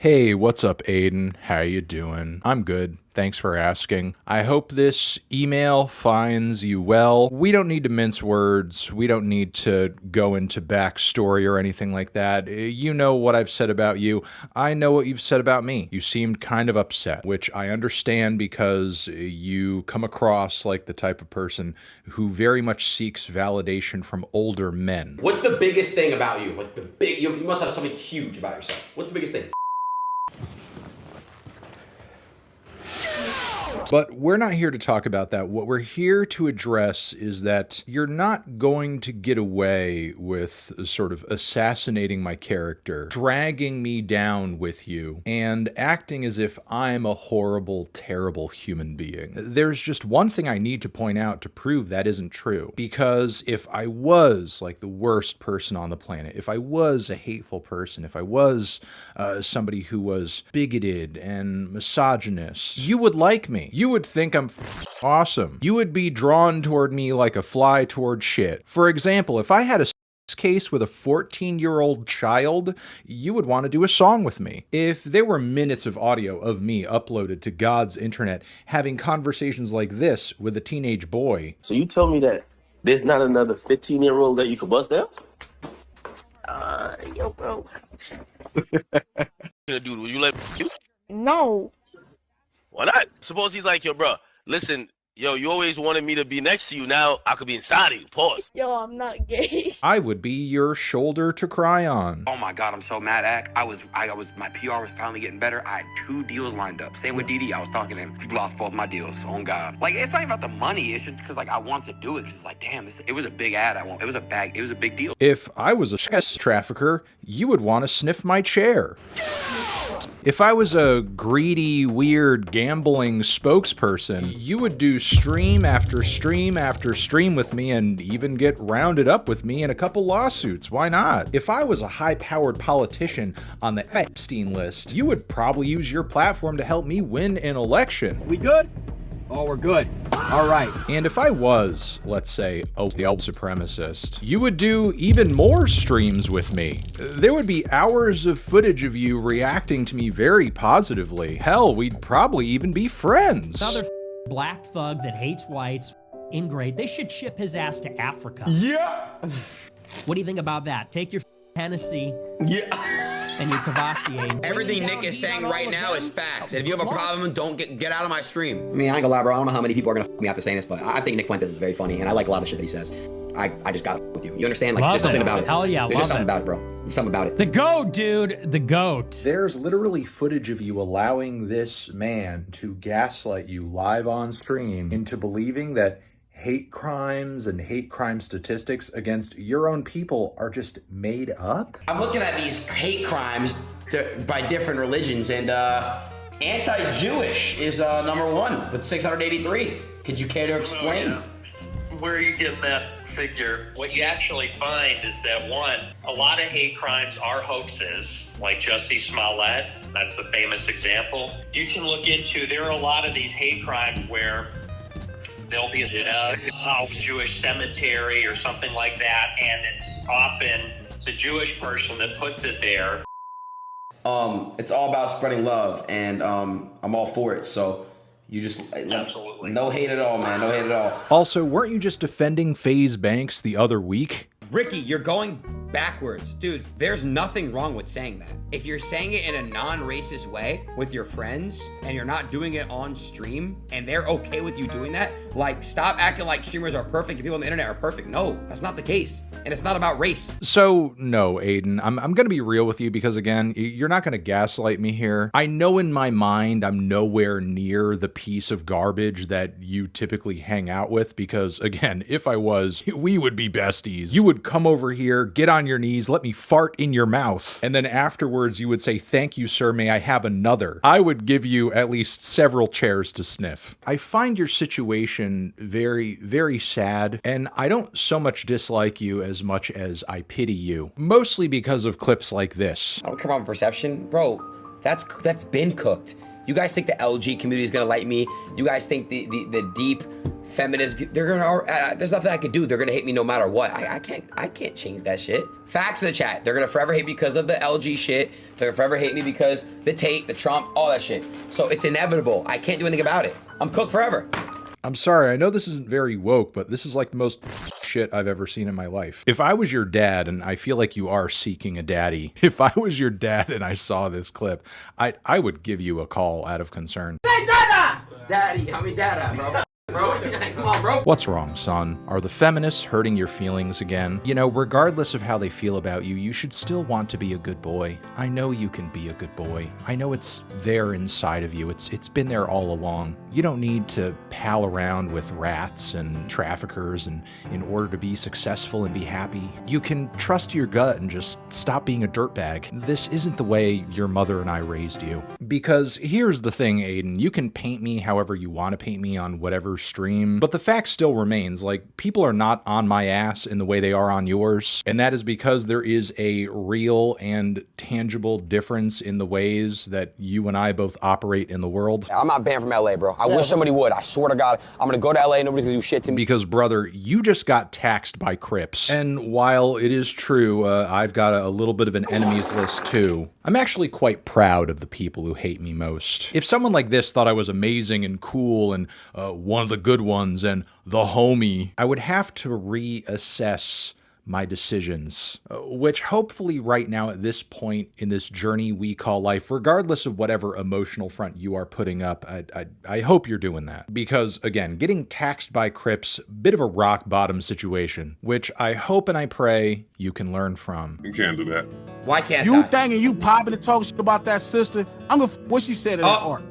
Hey, what's up, Aiden? How you doing? I'm good. Thanks for asking. I hope this email finds you well. We don't need to mince words. We don't need to go into backstory or anything like that. You know what I've said about you. I know what you've said about me. You seemed kind of upset, which I understand because you come across like the type of person who very much seeks validation from older men. What's the biggest thing about you? Like you must have something huge about yourself. What's the biggest thing? But we're not here to talk about that. What we're here to address is that you're not going to get away with sort of assassinating my character, dragging me down with you, and acting as if I'm a horrible, terrible human being. There's just one thing I need to point out to prove that isn't true. Because if I was like the worst person on the planet, if I was a hateful person, if I was somebody who was bigoted and misogynist, you would like me. You would think I'm awesome. You would be drawn toward me like a fly toward shit. For example, if I had a case with a 14-year-old child, you would want to do a song with me. If there were minutes of audio of me uploaded to God's internet having conversations like this with a teenage boy. So you tell me that there's not another 15-year-old that you could bust down? Yo, bro. Dude, will you let you? No. Why not? Suppose he's like, yo, bro, listen, yo, you always wanted me to be next to you. Now I could be inside of you. Pause. Yo, I'm not gay. I would be your shoulder to cry on. Oh my God, I'm so mad at. My PR was finally getting better. I had 2 deals lined up. Same with DD. I was talking to him. He lost both my deals. Oh God. Like, it's not even about the money. It's just because like I wanted to do it. Cause it's like, damn, it was a big ad. It was a big deal. If I was a sex trafficker, you would want to sniff my chair. If I was a greedy, weird, gambling spokesperson, you would do stream after stream after stream with me and even get rounded up with me in a couple lawsuits. Why not? If I was a high-powered politician on the Epstein list, you would probably use your platform to help me win an election. We good? Oh, we're good. All right. And if I was, let's say, a white supremacist, you would do even more streams with me. There would be hours of footage of you reacting to me very positively. Hell, we'd probably even be friends. Another black thug that hates whites, ingrate. They should ship his ass to Africa. Yeah. What do you think about that? Take your Tennessee. Yeah. And your Cavassier. Everything Nick is saying right now is facts. And if you have a problem, don't get out of my stream. I mean, I ain't gonna lie, bro. I don't know how many people are gonna f me after saying this, but I think Nick Fuentes is very funny, and I like a lot of the shit that he says. I just gotta f with you. You understand? Like, there's something about it. Hell yeah, there's just something about it, bro. There's something about it. The GOAT, dude. The GOAT. There's literally footage of you allowing this man to gaslight you live on stream into believing that hate crimes and hate crime statistics against your own people are just made up? I'm looking at these hate crimes by different religions, and anti-Jewish is number 1 with 683. Could you care to explain? Oh, yeah. Where are you getting that figure? What you actually find is that, one, a lot of hate crimes are hoaxes, like Jussie Smollett. That's the famous example. You can look into, there are a lot of these hate crimes where there'll be a Jewish cemetery or something like that, and it's a Jewish person that puts it there. It's all about spreading love, and I'm all for it. So you just Absolutely. No hate at all, man. No hate at all. Also, weren't you just defending FaZe Banks the other week? Ricky, you're going backwards. Dude, there's nothing wrong with saying that. If you're saying it in a non-racist way with your friends and you're not doing it on stream and they're okay with you doing that, like, stop acting like streamers are perfect and people on the internet are perfect. No, that's not the case. And it's not about race. So, no, Aiden, I'm going to be real with you because, again, you're not going to gaslight me here. I know in my mind I'm nowhere near the piece of garbage that you typically hang out with because, again, if I was, we would be besties. You would come over here, get on your knees, let me fart in your mouth, and then afterwards you would say, "Thank you, sir, may I have another?" I would give you at least several chairs to sniff. I find your situation very, very sad, and I don't so much dislike you as much as I pity you, mostly because of clips like this. I don't care about perception. Bro, that's been cooked. You guys think the LG community is gonna like me? You guys think the deep feminists, they're gonna, there's nothing I could do. They're gonna hate me no matter what. I can't change that shit. Facts in the chat. They're gonna forever hate me because of the LG shit. They're gonna forever hate me because the Tate, the Trump, all that shit. So it's inevitable. I can't do anything about it. I'm cooked forever. I'm sorry, I know this isn't very woke, but this is like the most shit I've ever seen in my life. If I was your dad, and I feel like you are seeking a daddy, if I was your dad and I saw this clip, I would give you a call out of concern. Hey, Dada! Daddy, how many Dada, bro? Bro, come on, bro. What's wrong, son? Are the feminists hurting your feelings again? You know, regardless of how they feel about you, you should still want to be a good boy. I know you can be a good boy. I know it's there inside of you. It's been there all along. You don't need to pal around with rats and traffickers and in order to be successful and be happy. You can trust your gut and just stop being a dirtbag. This isn't the way your mother and I raised you. Because here's the thing, Aiden, you can paint me however you want to paint me on whatever stream, but the fact still remains, like, people are not on my ass in the way they are on yours, and that is because there is a real and tangible difference in the ways that you and I both operate in the world. I'm not banned from LA, bro. I wish somebody would. I swear to God, I'm gonna go to LA, nobody's gonna do shit to me. Because, brother, you just got taxed by Crips. And while it is true, I've got a little bit of an enemies list too, I'm actually quite proud of the people who hate me most. If someone like this thought I was amazing and cool and one of the good ones and the homie, I would have to reassess my decisions, which hopefully right now at this point in this journey we call life, regardless of whatever emotional front you are putting up, I hope you're doing that. Because again, getting taxed by Crips, bit of a rock bottom situation, which I hope and I pray you can learn from. You can't do that. Why can't you I? thinking you popping and talking shit about that sister? I'm gonna what she said in that art.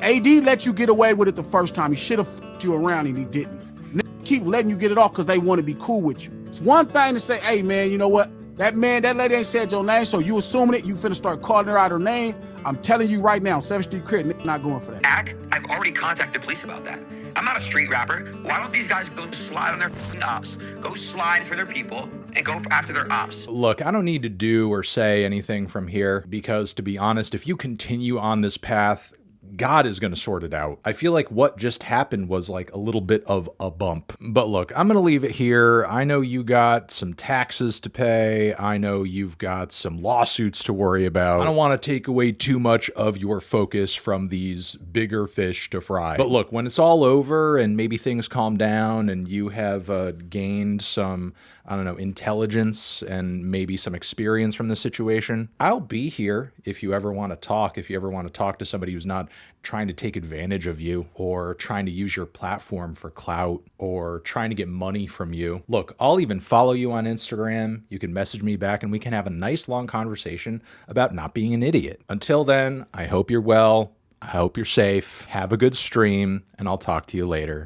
AD let you get away with it the first time. He should have you around and he didn't. Niggas keep letting you get it off because they want to be cool with you. It's one thing to say, hey man, you know what? That lady ain't said your name, so you assuming it, you finna start calling her out her name. I'm telling you right now, 7th Street Crit, nigga not going for that. I've already contacted the police about that. I'm not a street rapper. Why don't these guys go slide on their f***ing ops, go slide for their people, and go after their ops? Look, I don't need to do or say anything from here because, to be honest, if you continue on this path, God is going to sort it out. I feel like what just happened was like a little bit of a bump. But look, I'm going to leave it here. I know you got some taxes to pay. I know you've got some lawsuits to worry about. I don't want to take away too much of your focus from these bigger fish to fry. But look, when it's all over and maybe things calm down and you have gained some, I don't know, intelligence and maybe some experience from the situation, I'll be here if you ever want to talk, if you ever want to talk to somebody who's not trying to take advantage of you or trying to use your platform for clout or trying to get money from you. Look, I'll even follow you on Instagram. You can message me back and we can have a nice long conversation about not being an idiot. Until then, I hope you're well. I hope you're safe. Have a good stream and I'll talk to you later.